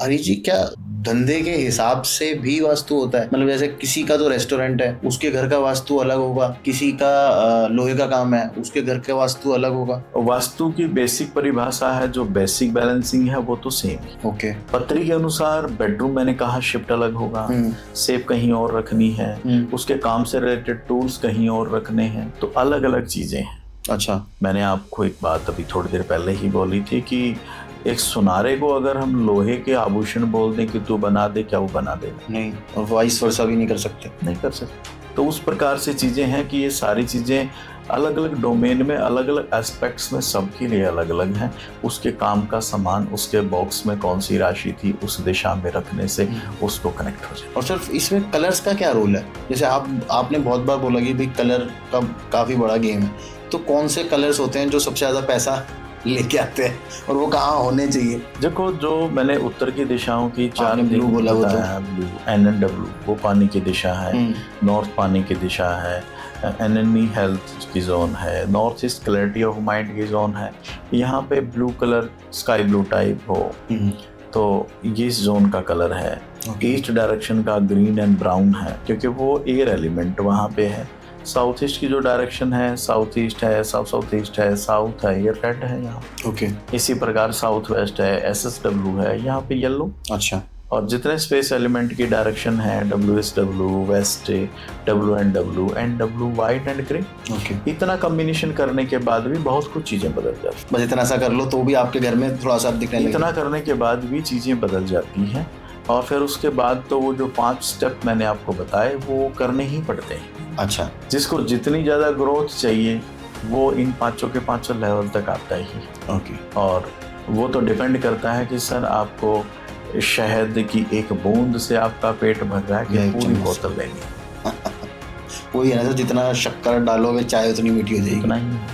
हरीश जी, क्या धंधे के हिसाब से भी वास्तु होता है? मतलब जैसे किसी का तो रेस्टोरेंट है, उसके घर का वास्तु अलग होगा, किसी का लोहे का काम है, उसके घर का वास्तु अलग होगा। वास्तु की बेसिक परिभाषा है, जो बेसिक बैलेंसिंग है वो तो सेम ही। ओके। पत्री के अनुसार बेडरूम मैंने कहा शिफ्ट अलग होगा, सेफ कहीं और रखनी है, उसके काम से रिलेटेड टूल्स कहीं और रखने हैं, तो अलग अलग चीजें हैं। अच्छा। मैंने आपको एक बात अभी थोड़ी देर पहले ही बोली थी कि एक सुनारे को अगर हम लोहे के आभूषण बोल दें कि तू बना दे, क्या वो बना देगा? नहीं, और वाइस वर्सा भी नहीं कर सकते। नहीं कर सकते। तो उस प्रकार से चीजें हैं कि ये सारी चीजें अलग अलग डोमेन में, अलग अलग एस्पेक्ट्स में सबके लिए अलग अलग हैं। उसके काम का सामान उसके बॉक्स में कौन सी राशि थी उस दिशा में रखने से उसको कनेक्ट हो जाए। और सर, इसमें कलर्स का क्या रोल है? जैसे आपने बहुत बार बोला कि भाई कलर का काफी बड़ा गेम है, तो कौन से कलर्स होते हैं जो सबसे ज्यादा पैसा लेके आते हैं और वो कहाँ होने चाहिए? देखो, जो मैंने उत्तर की दिशाओं की चार ब्लू बोला, वो तो ब्लू NNW वो पानी की दिशा है, नॉर्थ पानी की दिशा है, NNE हेल्थ की जोन है, north east clarity of mind की जोन है। यहाँ पे blue colour sky blue type हो तो ये इस जोन का कलर है। ईस्ट डायरेक्शन का ग्रीन एंड ब्राउन है क्योंकि वो एयर एलिमेंट वहाँ पे है। साउथ ईस्ट की जो डायरेक्शन है, साउथ ईस्ट है, साउथ ईस्ट है, साउथ है, ये रेड है यहाँ। ओके। इसी प्रकार साउथ वेस्ट है, SSW है, यहाँ पे येलो। अच्छा। और जितने स्पेस एलिमेंट की डायरेक्शन है, WSW, west, WNW, NW, white and grey. Okay. इतना कॉम्बिनेशन करने के बाद भी बहुत कुछ चीजें बदल जाती बस इतना सा कर लो तो भी आपके घर में थोड़ा सा दिखने हैं। लगे। इतना करने के बाद भी चीजें बदल जाती हैं। और फिर उसके बाद तो वो जो 5 स्टेप मैंने आपको बताए वो करने ही पड़ते हैं। अच्छा। जिसको जितनी ज्यादा ग्रोथ चाहिए वो इन पांचों के पांचों लेवल तक आता ही। ओके। और वो तो डिपेंड करता है कि सर आपको शहद की एक बूंद से आपका पेट भर रहा है कि पूरी बोतल लेनी। वही है ना सर, जितना शक्कर डालोगे चाय उतनी मीठी हो जाएगी। उतना ही